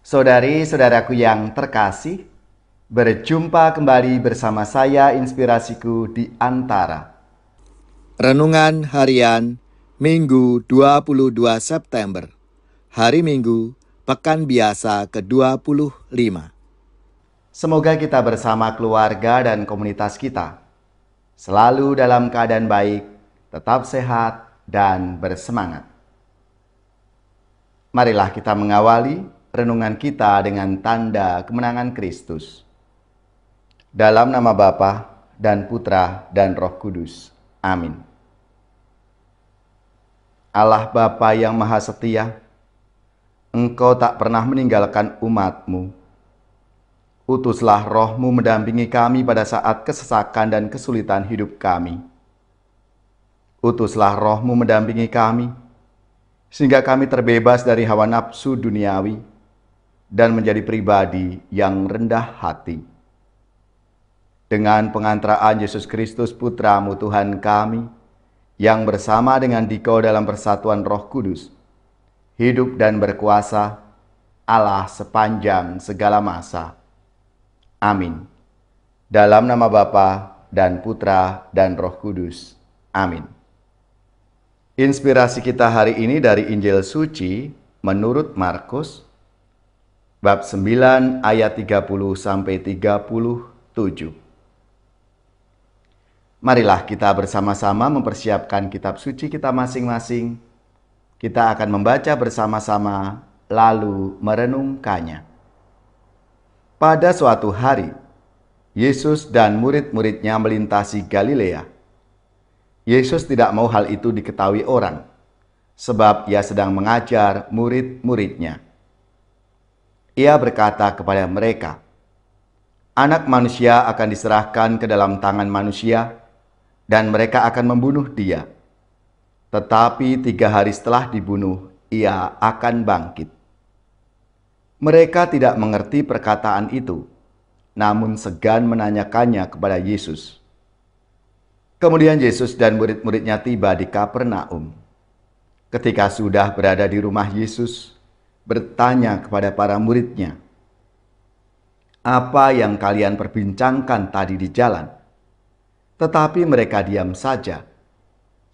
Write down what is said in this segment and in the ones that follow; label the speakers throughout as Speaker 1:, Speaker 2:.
Speaker 1: Saudari-saudaraku yang terkasih, berjumpa kembali bersama saya Inspirasiku di Antara.
Speaker 2: Renungan Harian Minggu 22 September. Hari Minggu, Pekan Biasa ke-25.
Speaker 1: Semoga kita bersama keluarga dan komunitas kita selalu dalam keadaan baik, tetap sehat, dan bersemangat. Marilah kita mengawali renungan kita dengan tanda kemenangan Kristus. Dalam nama Bapa dan Putra dan Roh Kudus. Amin. Allah Bapa yang Maha Setia, Engkau tak pernah meninggalkan umat-Mu. Utuslah Roh-Mu mendampingi kami pada saat kesesakan dan kesulitan hidup kami. Utuslah Roh-Mu mendampingi kami, sehingga kami terbebas dari hawa nafsu duniawi dan menjadi pribadi yang rendah hati. Dengan pengantaraan Yesus Kristus Putra-Mu Tuhan kami, yang bersama dengan Dikau dalam persatuan Roh Kudus, hidup dan berkuasa Allah sepanjang segala masa. Amin. Dalam nama Bapa dan Putra dan Roh Kudus. Amin. Inspirasi kita hari ini dari Injil Suci menurut Markus, bab 9 ayat 30-37. Marilah kita bersama-sama mempersiapkan kitab suci kita masing-masing. Kita akan membaca bersama-sama, lalu merenungkannya. Pada suatu hari, Yesus dan murid-muridnya melintasi Galilea. Yesus tidak mau hal itu diketahui orang, sebab ia sedang mengajar murid-muridnya. Ia berkata kepada mereka, "Anak manusia akan diserahkan ke dalam tangan manusia, dan mereka akan membunuh dia. Tetapi 3 hari setelah dibunuh, ia akan bangkit." Mereka tidak mengerti perkataan itu, namun segan menanyakannya kepada Yesus. Kemudian Yesus dan murid-muridnya tiba di Kapernaum. Ketika sudah berada di rumah Yesus, bertanya kepada para muridnya, "Apa yang kalian perbincangkan tadi di jalan?" Tetapi mereka diam saja,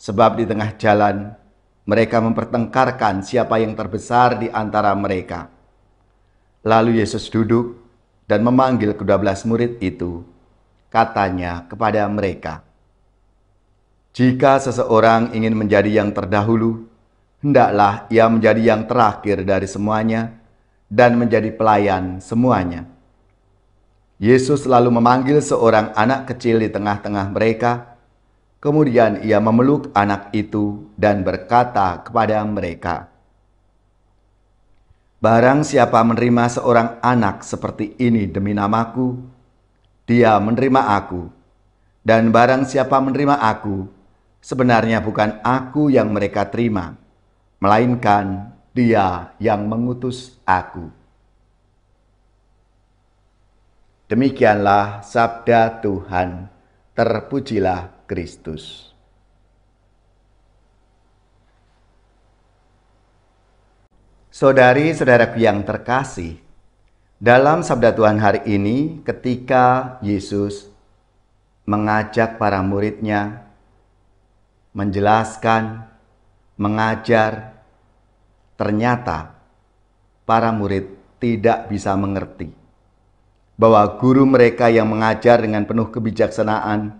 Speaker 1: sebab di tengah jalan mereka mempertengkarkan siapa yang terbesar di antara mereka. Lalu Yesus duduk dan memanggil ke-12 murid itu. Katanya kepada mereka, "Jika seseorang ingin menjadi yang terdahulu, hendaklah ia menjadi yang terakhir dari semuanya dan menjadi pelayan semuanya." Yesus lalu memanggil seorang anak kecil di tengah-tengah mereka. Kemudian ia memeluk anak itu dan berkata kepada mereka, "Barang siapa menerima seorang anak seperti ini demi namaku, dia menerima aku. Dan barang siapa menerima aku, sebenarnya bukan aku yang mereka terima, melainkan Dia yang mengutus aku." Demikianlah sabda Tuhan. Terpujilah Kristus. Saudari-saudaraku yang terkasih, dalam sabda Tuhan hari ini ketika Yesus mengajak para muridnya, menjelaskan, mengajar, ternyata para murid tidak bisa mengerti bahwa guru mereka yang mengajar dengan penuh kebijaksanaan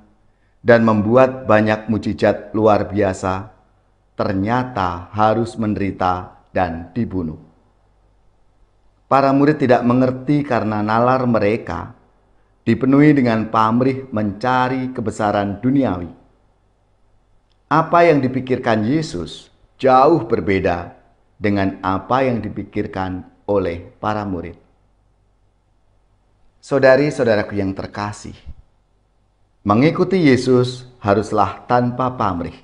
Speaker 1: dan membuat banyak mujizat luar biasa, ternyata harus menderita dan dibunuh. Para murid tidak mengerti karena nalar mereka dipenuhi dengan pamrih mencari kebesaran duniawi. Apa yang dipikirkan Yesus jauh berbeda dengan apa yang dipikirkan oleh para murid. Saudari-saudaraku yang terkasih, mengikuti Yesus haruslah tanpa pamrih.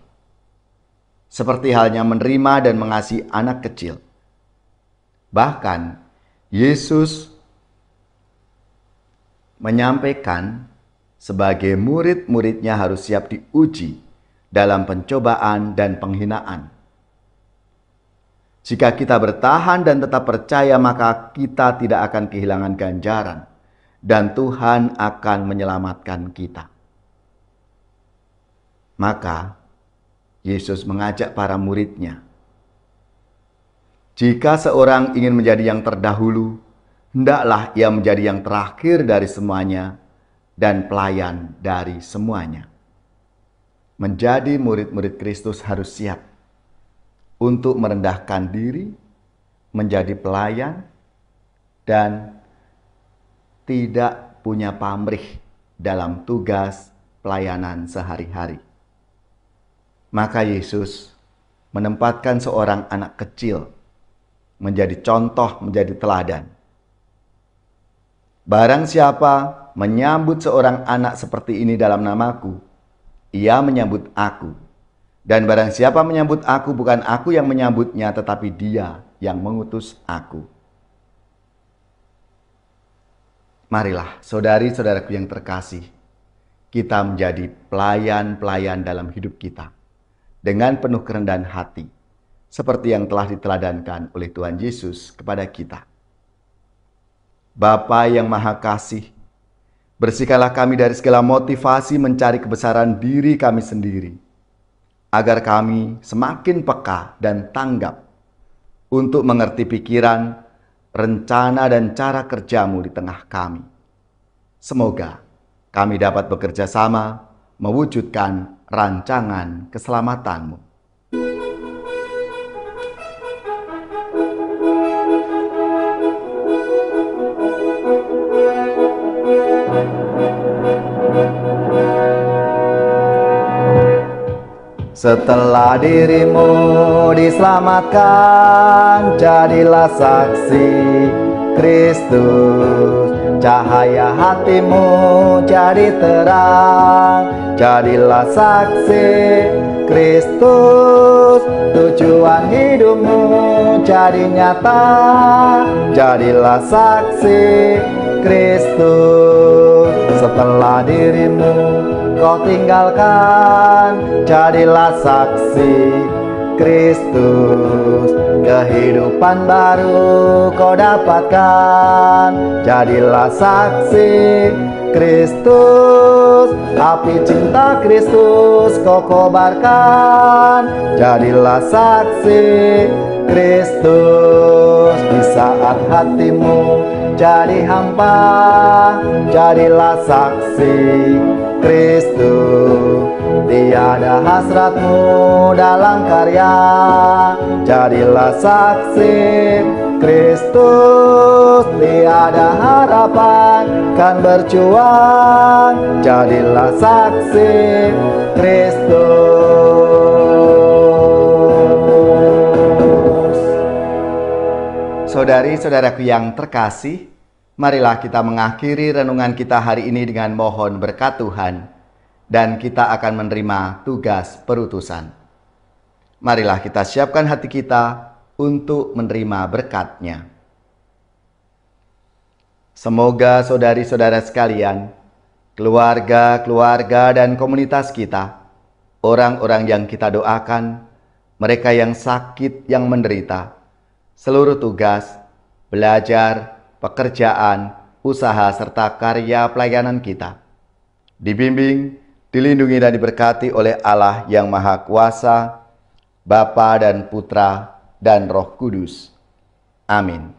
Speaker 1: Seperti halnya menerima dan mengasihi anak kecil. Bahkan Yesus menyampaikan sebagai murid-muridnya harus siap diuji dalam pencobaan dan penghinaan. Jika kita bertahan dan tetap percaya, maka kita tidak akan kehilangan ganjaran, dan Tuhan akan menyelamatkan kita. Maka Yesus mengajak para murid-Nya, jika seorang ingin menjadi yang terdahulu, hendaklah ia menjadi yang terakhir dari semuanya dan pelayan dari semuanya. Menjadi murid-murid Kristus harus siap untuk merendahkan diri, menjadi pelayan, dan tidak punya pamrih dalam tugas pelayanan sehari-hari. Maka Yesus menempatkan seorang anak kecil menjadi contoh, menjadi teladan. Barang siapa menyambut seorang anak seperti ini dalam namaku, ia menyambut aku. Dan barang siapa menyambut aku, bukan aku yang menyambutnya, tetapi Dia yang mengutus aku. Marilah, saudari-saudaraku yang terkasih, kita menjadi pelayan-pelayan dalam hidup kita dengan penuh kerendahan hati, seperti yang telah diteladankan oleh Tuhan Yesus kepada kita. Bapa yang Maha Kasih, bersihkanlah kami dari segala motivasi mencari kebesaran diri kami sendiri, agar kami semakin peka dan tanggap untuk mengerti pikiran, rencana, dan cara kerja-Mu di tengah kami. Semoga kami dapat bekerja sama mewujudkan rancangan keselamatan-Mu. Setelah dirimu diselamatkan, jadilah saksi Kristus. Cahaya hatimu jadi terang, jadilah saksi Kristus. Tujuan hidupmu jadi nyata, jadilah saksi Kristus. Setelah dirimu kau tinggalkan, jadilah saksi Kristus. Kehidupan baru kau dapatkan, jadilah saksi Kristus. Api cinta Kristus kau kobarkan, jadilah saksi Kristus. Di saat hatimu jadi hampa, jadilah saksi Kristus. Tiada hasratmu dalam karya, jadilah saksi Kristus. Tiada harapan kan berjuang, jadilah saksi Kristus. Saudari-saudaraku yang terkasih, marilah kita mengakhiri renungan kita hari ini dengan mohon berkat Tuhan, dan kita akan menerima tugas perutusan. Marilah kita siapkan hati kita untuk menerima berkat-Nya. Semoga saudari-saudara sekalian, keluarga-keluarga dan komunitas kita, orang-orang yang kita doakan, mereka yang sakit, yang menderita, seluruh tugas, belajar, pekerjaan, usaha, serta karya pelayanan kita, dibimbing, dilindungi dan diberkati oleh Allah yang Maha Kuasa, Bapa dan Putra dan Roh Kudus. Amin.